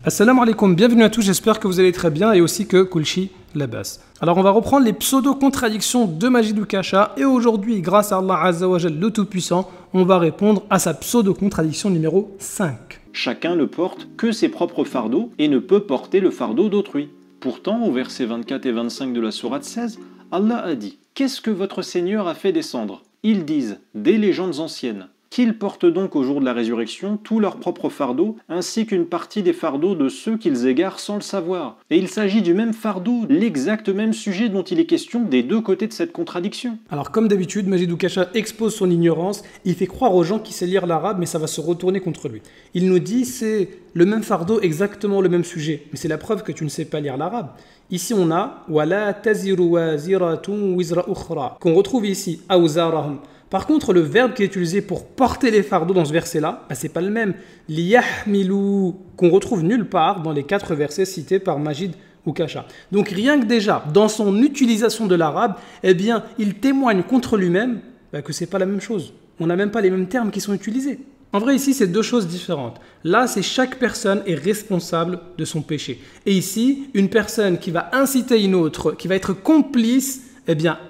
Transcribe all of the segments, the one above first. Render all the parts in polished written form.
Assalamu alaikum, bienvenue à tous, j'espère que vous allez très bien et aussi que Kulchi labas. Alors on va reprendre les pseudo-contradictions de Majid Kasha et aujourd'hui, grâce à Allah Azza wa Jal, le Tout-Puissant, on va répondre à sa pseudo-contradiction numéro 5. Chacun ne porte que ses propres fardeaux et ne peut porter le fardeau d'autrui. Pourtant, au verset 24 et 25 de la sourate 16, Allah a dit « Qu'est-ce que votre Seigneur a fait descendre ?» Ils disent « Des légendes anciennes ». Qu'ils portent donc au jour de la résurrection tous leurs propres fardeaux, ainsi qu'une partie des fardeaux de ceux qu'ils égarent sans le savoir. Et il s'agit du même fardeau, l'exact même sujet dont il est question des deux côtés de cette contradiction. Alors comme d'habitude, Majid Kasha expose son ignorance, il fait croire aux gens qu'il sait lire l'arabe, mais ça va se retourner contre lui. Il nous dit c'est le même fardeau, exactement le même sujet, mais c'est la preuve que tu ne sais pas lire l'arabe. Ici on a « Wala taziru waziratun wizra ukhra » qu'on retrouve ici « awzarahum ». Par contre, le verbe qui est utilisé pour porter les fardeaux dans ce verset-là, c'est pas le même. Liyahmilu, qu'on retrouve nulle part dans les 4 versets cités par Majid Kasha. Donc rien que déjà, dans son utilisation de l'arabe, il témoigne contre lui-même que c'est pas la même chose. On n'a même pas les mêmes termes qui sont utilisés. En vrai, ici, c'est deux choses différentes. Là, c'est chaque personne est responsable de son péché. Et ici, une personne qui va inciter une autre, qui va être complice,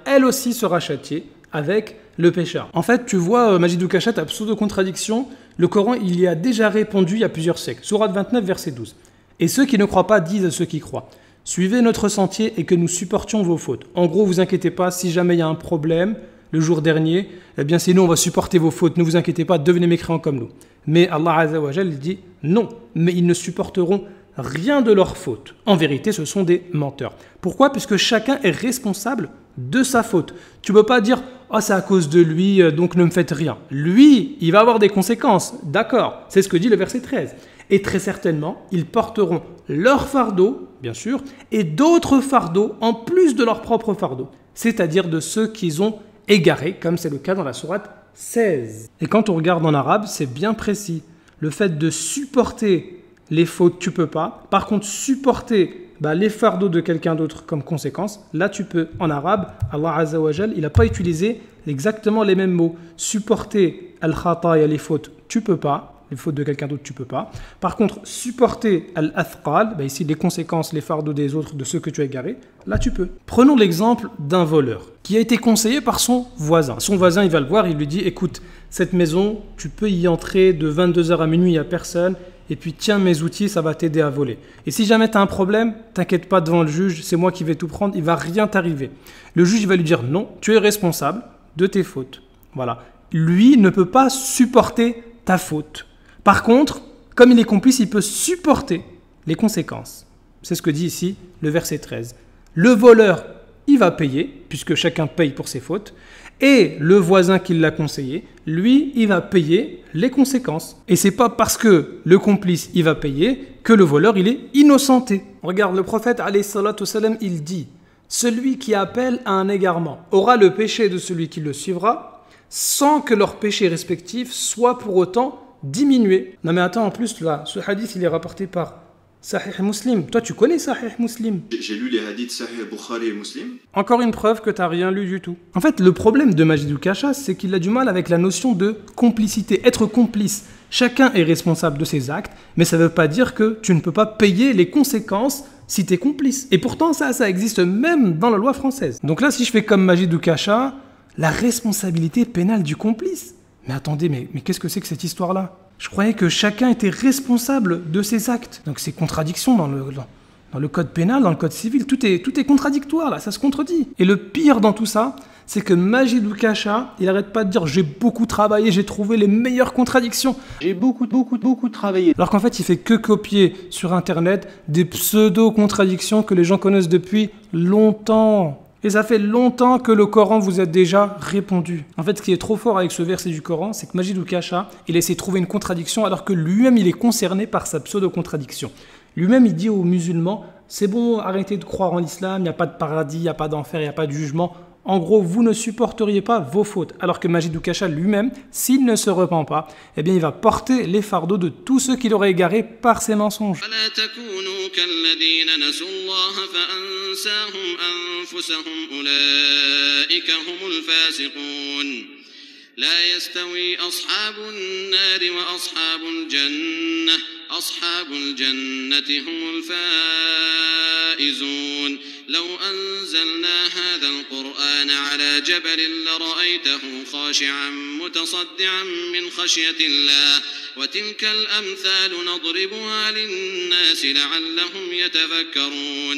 elle aussi sera châtiée avec le pécheur. En fait, tu vois, Majid Kasha, ta pseudo-contradiction, le Coran, il y a déjà répondu il y a plusieurs siècles. Sourate 29, verset 12. Et ceux qui ne croient pas disent à ceux qui croient, suivez notre sentier et que nous supportions vos fautes. En gros, vous inquiétez pas, si jamais il y a un problème, le jour dernier, c'est nous, on va supporter vos fautes, ne vous inquiétez pas, devenez mécréants comme nous. Mais Allah Azza wa Jal dit non, mais ils ne supporteront rien de leurs fautes. En vérité, ce sont des menteurs. Pourquoi ? Puisque chacun est responsable de sa faute. Tu ne peux pas dire « Ah, c'est à cause de lui, donc ne me faites rien ». Lui, il va avoir des conséquences. D'accord, c'est ce que dit le verset 13. Et très certainement, ils porteront leur fardeau, bien sûr, et d'autres fardeaux en plus de leur propre fardeau. C'est-à-dire de ceux qu'ils ont égarés, comme c'est le cas dans la sourate 16. Et quand on regarde en arabe, c'est bien précis. Le fait de supporter les fautes, tu peux pas. Par contre, supporter les fardeaux de quelqu'un d'autre comme conséquence, là tu peux. En arabe, Allah Azza wa Jal, il n'a pas utilisé exactement les mêmes mots. Supporter al-khataya, les fautes, tu peux pas. Les fautes de quelqu'un d'autre, tu peux pas. Par contre, supporter al-athqal, ici les conséquences, les fardeaux des autres, de ceux que tu as égarés, là tu peux. Prenons l'exemple d'un voleur qui a été conseillé par son voisin. Son voisin, il va le voir, il lui dit, écoute, cette maison, tu peux y entrer de 22h à minuit, il n'y a personne. Et puis tiens mes outils, ça va t'aider à voler. Et si jamais tu as un problème, t'inquiète pas devant le juge, c'est moi qui vais tout prendre, il va rien t'arriver. Le juge il va lui dire non, tu es responsable de tes fautes. Voilà. Lui ne peut pas supporter ta faute. Par contre, comme il est complice, il peut supporter les conséquences. C'est ce que dit ici le verset 13. Le voleur, il va payer, puisque chacun paye pour ses fautes. Et le voisin qui l'a conseillé, lui, il va payer les conséquences. Et c'est pas parce que le complice, il va payer, que le voleur, il est innocenté. Regarde, le prophète, alayhi salatu salam, il dit « Celui qui appelle à un égarement aura le péché de celui qui le suivra, sans que leur péché respectif soit pour autant diminué. » Non mais attends, en plus, là, ce hadith, il est rapporté par Sahih Muslim. Toi, tu connais Sahih Muslim? J'ai lu les hadiths Sahih Bukhari et Muslim. Encore une preuve que tu n'as rien lu du tout. En fait, le problème de Majid Kasha, c'est qu'il a du mal avec la notion de complicité. Être complice. Chacun est responsable de ses actes, mais ça ne veut pas dire que tu ne peux pas payer les conséquences si tu es complice. Et pourtant, ça existe même dans la loi française. Donc là, si je fais comme Majid Kasha, la responsabilité pénale du complice. Mais attendez, mais qu'est-ce que c'est que cette histoire-là ? Je croyais que chacun était responsable de ses actes. Donc c'est contradiction dans le code pénal, dans le code civil. Tout est contradictoire, là, ça se contredit. Et le pire dans tout ça, c'est que Majid Kasha, il n'arrête pas de dire « j'ai beaucoup travaillé, j'ai trouvé les meilleures contradictions ». J'ai beaucoup travaillé. Alors qu'en fait, il fait que copier sur Internet des pseudo-contradictions que les gens connaissent depuis longtemps. Et ça fait longtemps que le Coran vous a déjà répondu. En fait, ce qui est trop fort avec ce verset du Coran, c'est que Majid Kasha, il essaie de trouver une contradiction alors que lui-même, il est concerné par sa pseudo-contradiction. Lui-même, il dit aux musulmans, c'est bon, arrêtez de croire en l'islam, il n'y a pas de paradis, il n'y a pas d'enfer, il n'y a pas de jugement. En gros, vous ne supporteriez pas vos fautes. Alors que Majid Kasha lui-même, s'il ne se repent pas, il va porter les fardeaux de tous ceux qui l'auraient égaré par ses mensonges. لا يستوي أصحاب النار وأصحاب الجنة أصحاب الجنة هم الفائزون لو أنزلنا هذا القرآن على جبل لرأيته خاشعا متصدعا من خشية الله وتلك الأمثال نضربها للناس لعلهم يتفكرون